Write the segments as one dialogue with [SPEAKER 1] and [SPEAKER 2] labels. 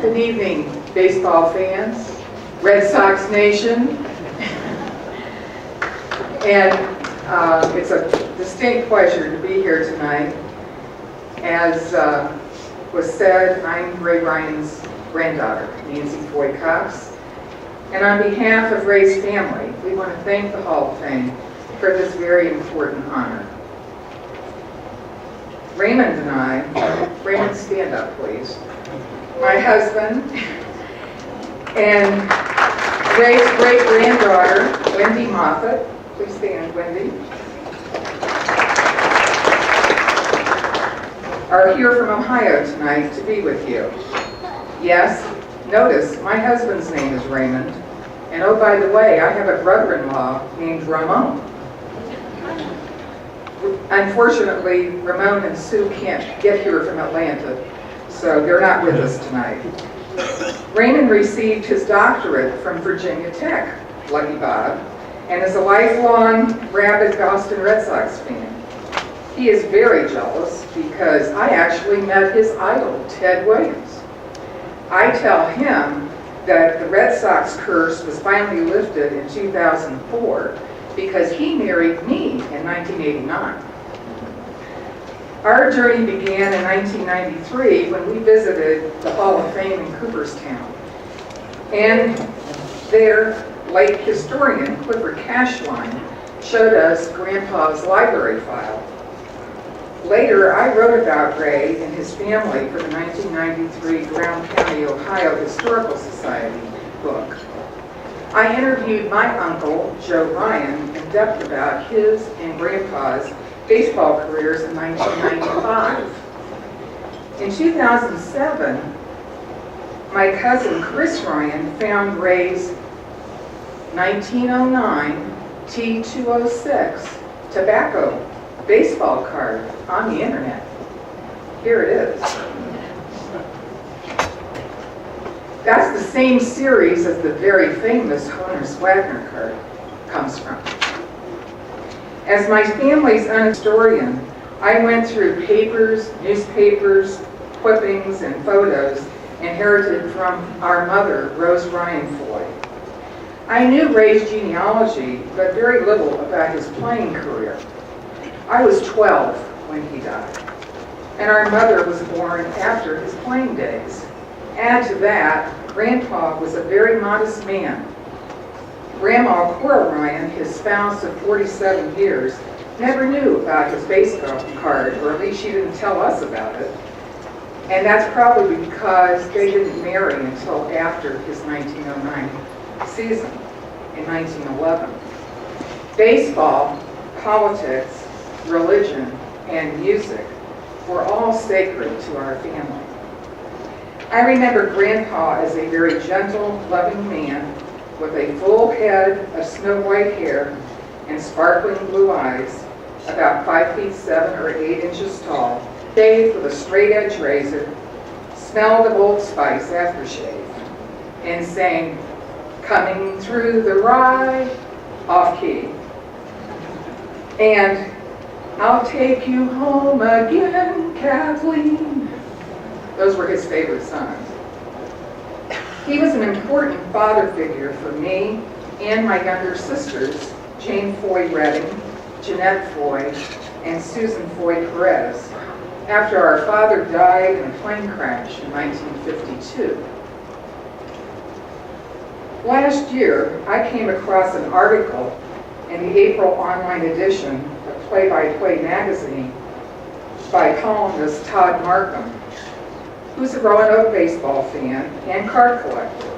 [SPEAKER 1] Good evening, baseball fans, Red Sox Nation, and it's a distinct pleasure to be here tonight. As was said, I'm Ray Ryan's granddaughter, Nancy Foye-Cox, and on behalf of Ray's family, we want to thank the Hall of Fame for this very important honor. Raymond and I, Raymond, stand up please, my husband, and Ray's great-granddaughter, Wendy Moffett. Please stand, Wendy. Are here from Ohio tonight to be with you. Yes, notice my husband's name is Raymond, and oh, by the way, I have a brother-in-law named Ramon. Unfortunately, Ramon and Sue can't get here from Atlanta, so they're not with us tonight. Raymond received his doctorate from Virginia Tech, lucky Bob, and is a lifelong rabid Boston Red Sox fan. He is very jealous because I actually met his idol, Ted Williams. I tell him that the Red Sox curse was finally lifted in 2004 because he married me in 1989. Our journey began in 1993 when we visited the Hall of Fame in Cooperstown. And there, late historian Clifford Cashline showed us Grandpa's library file. Later, I wrote about Ray and his family for the 1993 Brown County, Ohio Historical Society book. I interviewed my uncle, Joe Ryan, in depth about his and Grandpa's baseball careers in 1995. In 2007, my cousin Chris Ryan found Ray's 1909 T206 tobacco baseball card on the internet. Here it is. That's the same series as the very famous Honus Wagner card comes from. As my family's historian, I went through papers, newspapers, clippings, and photos inherited from our mother, Rose Ryan Foye. I knew Ray's genealogy, but very little about his playing career. I was 12 when he died, and our mother was born after his playing days. Add to that, Grandpa was a very modest man. Grandma Cora Ryan, his spouse of 47 years, never knew about his baseball card, or at least she didn't tell us about it. And that's probably because they didn't marry until after his 1909 season in 1911. Baseball, politics, religion, and music were all sacred to our family. I remember Grandpa as a very gentle, loving man with a full head of snow white hair and sparkling blue eyes, about 5'7" or 8 inches tall, bathed with a straight edge razor, smelled of Old Spice aftershave, and sang, "Coming through the rye," off key, and "I'll take you home again, Kathleen." Those were his favorite songs. He was an important father figure for me and my younger sisters, Jane Foye Redding, Jeanette Foye, and Susan Foye Perez, after our father died in a plane crash in 1952. Last year, I came across an article in the April online edition of Play-by-Play magazine by columnist Todd Markham, who's a Roanoke baseball fan and card collector,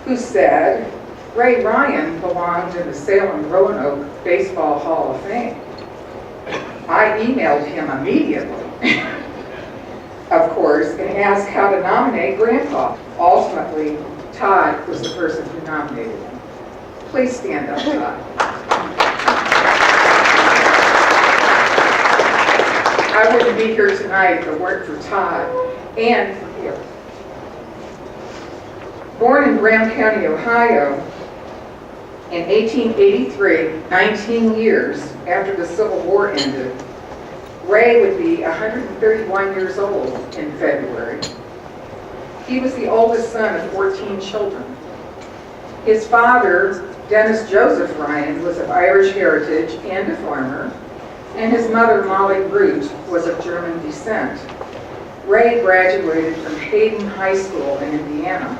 [SPEAKER 1] who said Ray Ryan belonged in the Salem Roanoke Baseball Hall of Fame. I emailed him immediately, of course, and asked how to nominate Grandpa. Ultimately, Todd was the person who nominated him. Please stand up, Todd. I wouldn't be here tonight if it weren't for Todd and for you. Born in Brown County, Ohio, in 1883, 19 years after the Civil War ended, Ray would be 131 years old in February. He was the oldest son of 14 children. His father, Dennis Joseph Ryan, was of Irish heritage and a farmer, and his mother, Molly Root, was of German descent. Ray graduated from Hayden High School in Indiana.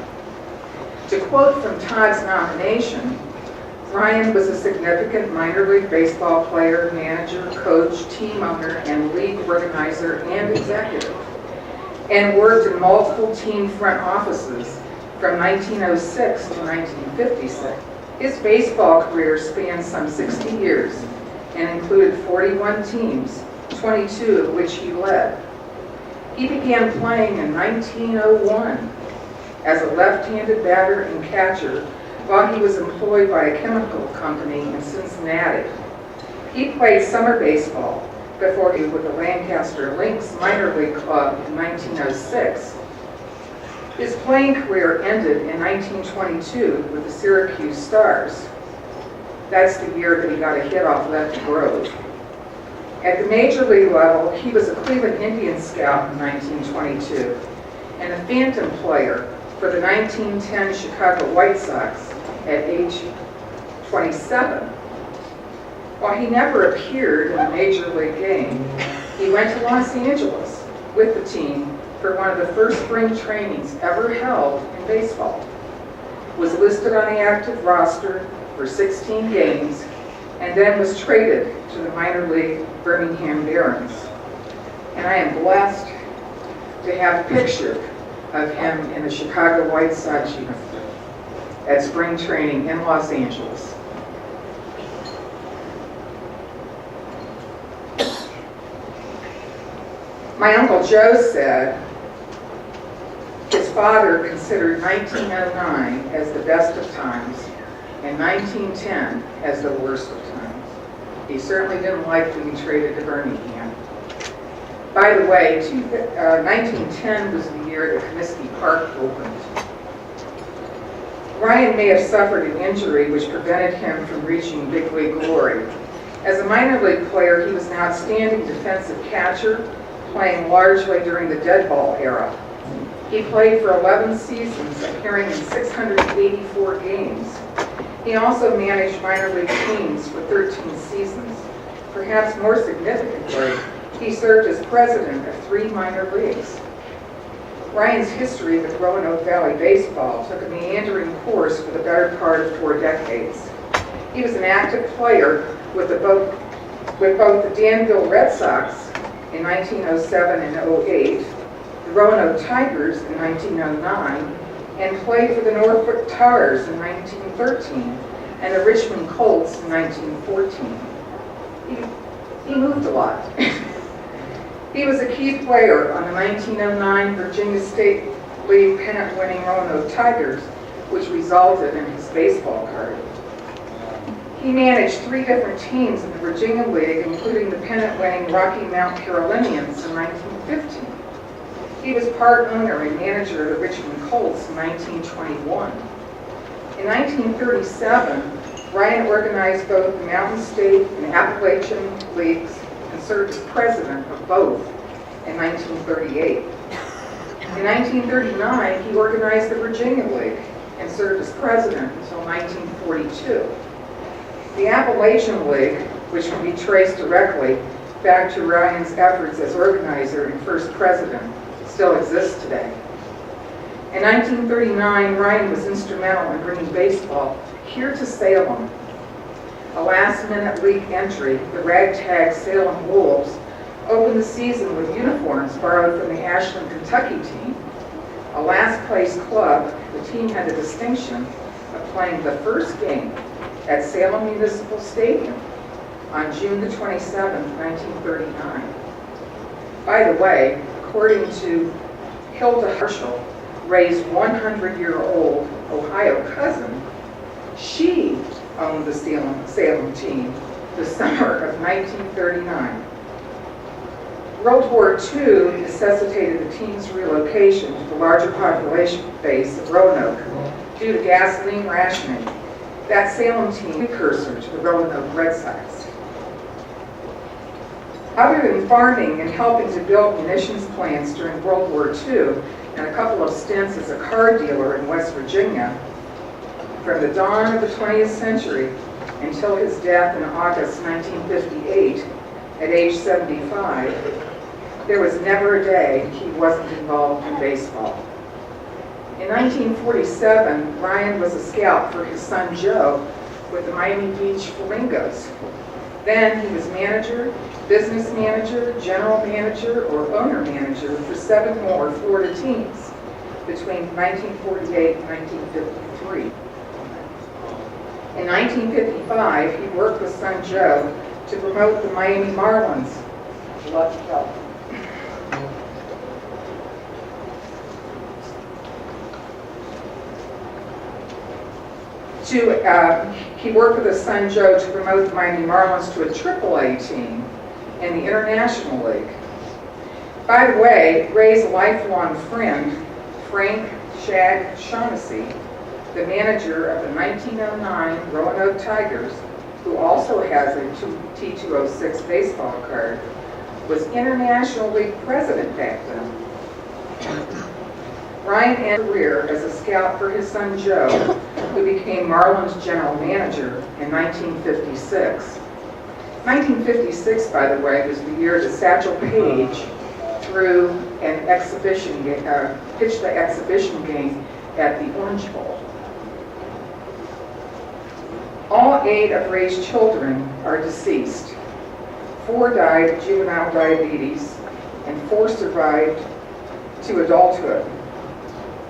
[SPEAKER 1] To quote from Todd's nomination, Ryan was a significant minor league baseball player, manager, coach, team owner, and league organizer and executive, and worked in multiple team front offices from 1906 to 1956. His baseball career spanned some 60 years and included 41 teams, 22 of which he led. He began playing in 1901 as a left-handed batter and catcher while he was employed by a chemical company in Cincinnati. He played summer baseball before he was with the Lancaster Lynx minor league club in 1906. His playing career ended in 1922 with the Syracuse Stars. That's the year that he got a hit off Lefty Grove. At the major league level, he was a Cleveland Indians scout in 1922 and a phantom player for the 1910 Chicago White Sox at age 27. While he never appeared in a major league game, he went to Los Angeles with the team for one of the first spring trainings ever held in baseball, was listed on the active roster for 16 games, and then was traded to the minor league Birmingham Barons. And I am blessed to have a picture of him in the Chicago White Sox uniform at spring training in Los Angeles. My Uncle Joe said his father considered 1909 as the best of times and 1910 as the worst of times. He certainly didn't like being traded to Birmingham. By the way, 1910 was the year that Comiskey Park opened. Ryan may have suffered an injury which prevented him from reaching big league glory. As a minor league player, he was an outstanding defensive catcher, playing largely during the dead ball era. He played for 11 seasons, appearing in 684 games. He also managed minor league teams for 13 seasons. Perhaps more significantly, he served as president of 3 minor leagues. Ryan's history with Roanoke Valley baseball took a meandering course for the better part of 4 decades. He was an active player with both the Danville Red Sox in 1907 and 08, the Roanoke Tigers in 1909, and played for the Norfolk Tars in 1913 and the Richmond Colts in 1914. He moved a lot. He was a key player on the 1909 Virginia State League pennant-winning Roanoke Tigers, which resulted in his baseball card. He managed 3 different teams in the Virginia League, including the pennant-winning Rocky Mount Carolinians in 1915. He was part owner and manager of the Richmond Colts in 1921. In 1937, Ryan organized both the Mountain State and Appalachian Leagues and served as president of both in 1938. In 1939, he organized the Virginia League and served as president until 1942. The Appalachian League, which can be traced directly back to Ryan's efforts as organizer and first president, still exists today. In 1939, Ryan was instrumental in bringing baseball here to Salem. A last-minute league entry, the ragtag Salem Wolves, opened the season with uniforms borrowed from the Ashland, Kentucky team. A last-place club, the team had the distinction of playing the first game at Salem Municipal Stadium on June the 27th, 1939. By the way, according to Hilda Herschel, Ray's 100-year-old Ohio cousin, she owned the Salem team the summer of 1939. World War II necessitated the team's relocation to the larger population base of Roanoke due to gasoline rationing. That Salem team precursor to the Roanoke Red Sox. Other than farming and helping to build munitions plants during World War II, and a couple of stints as a car dealer in West Virginia, from the dawn of the 20th century until his death in August 1958 at age 75, there was never a day he wasn't involved in baseball. In 1947, Ryan was a scout for his son Joe with the Miami Beach Flamingos. Then he was manager, business manager, general manager, or owner manager for 7 more Florida teams between 1948 and 1953. In 1955, he worked with son Joe to promote the Miami Marlins. Lucky help. He worked with his son Joe to promote the Miami Marlins to a AAA team in the International League. By the way, Ray's lifelong friend, Frank Shag Shaughnessy, the manager of the 1909 Roanoke Tigers, who also has a T206 baseball card, was International League president back then. Ryan ended his career as a scout for his son Joe, who became Marlins general manager in 1956. 1956, by the way, was the year that Satchel Paige threw an exhibition pitched the exhibition game at the Orange Bowl. All 8 of Ray's children are deceased. 4 died of juvenile diabetes, and 4 survived to adulthood.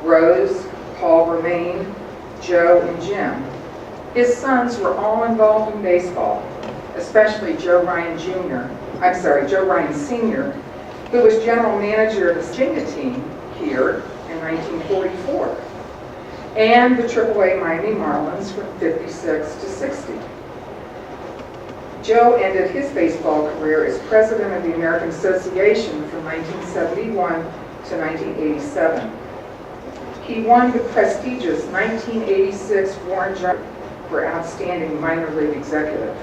[SPEAKER 1] Rose, Paul Romaine, Joe, and Jim. His sons were all involved in baseball, especially Joe Ryan Sr., who was general manager of the Virginia team here in 1944, and the AAA Miami Marlins from 56 to 60. Joe ended his baseball career as president of the American Association from 1971 to 1987. He won the prestigious 1986 Warren Jr. for Outstanding Minor League Executive.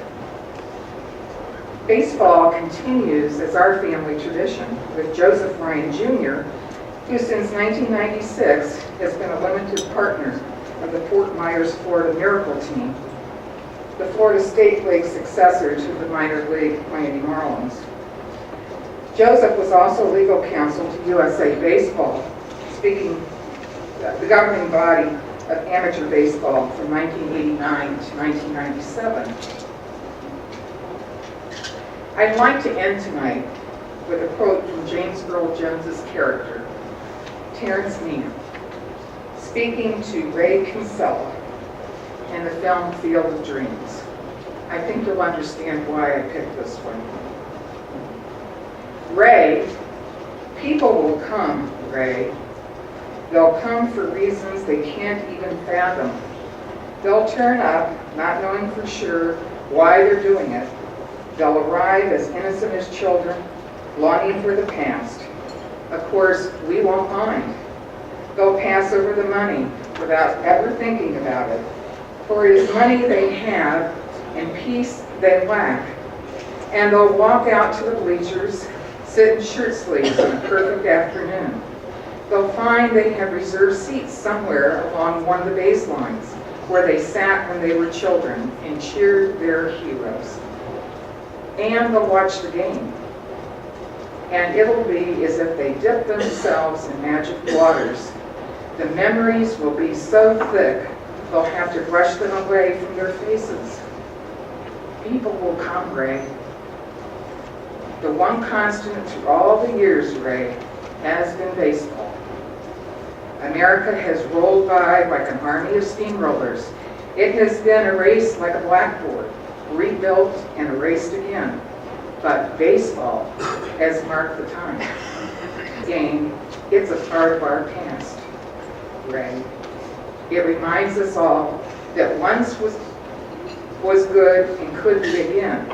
[SPEAKER 1] Baseball continues as our family tradition with Joseph Ryan Jr., who since 1996 has been a limited partner of the Fort Myers, Florida Miracle team, the Florida State League successor to the minor league Miami Marlins. Joseph was also legal counsel to USA Baseball, the governing body of amateur baseball from 1989 to 1997. I'd like to end tonight with a quote from James Earl Jones's character, Terrence Needham, speaking to Ray Kinsella in the film Field of Dreams. I think you'll understand why I picked this one. Ray, people will come, Ray. They'll come for reasons they can't even fathom. They'll turn up, not knowing for sure why they're doing it. They'll arrive as innocent as children, longing for the past. Of course, we won't mind. They'll pass over the money without ever thinking about it, for it is money they have and peace they lack. And they'll walk out to the bleachers, sit in shirt sleeves on a perfect afternoon. They'll find they have reserved seats somewhere along one of the baselines where they sat when they were children and cheered their heroes. And they'll watch the game. And it'll be as if they dipped themselves in magic waters. The memories will be so thick, they'll have to brush them away from their faces. People will come, Ray. The one constant through all the years, Ray, has been baseball. America has rolled by like an army of steamrollers. It has been erased like a blackboard, rebuilt and erased again. But baseball has marked the time. Game, it's a part of our past, Ray. It reminds us all that once was good and could be again.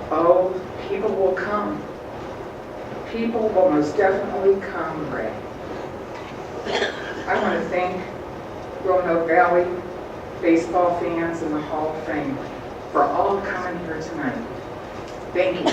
[SPEAKER 1] Oh, people will come. People will most definitely come, Ray. I want to thank Roanoke Valley baseball fans and the Hall of Fame for all coming here tonight. Thank you.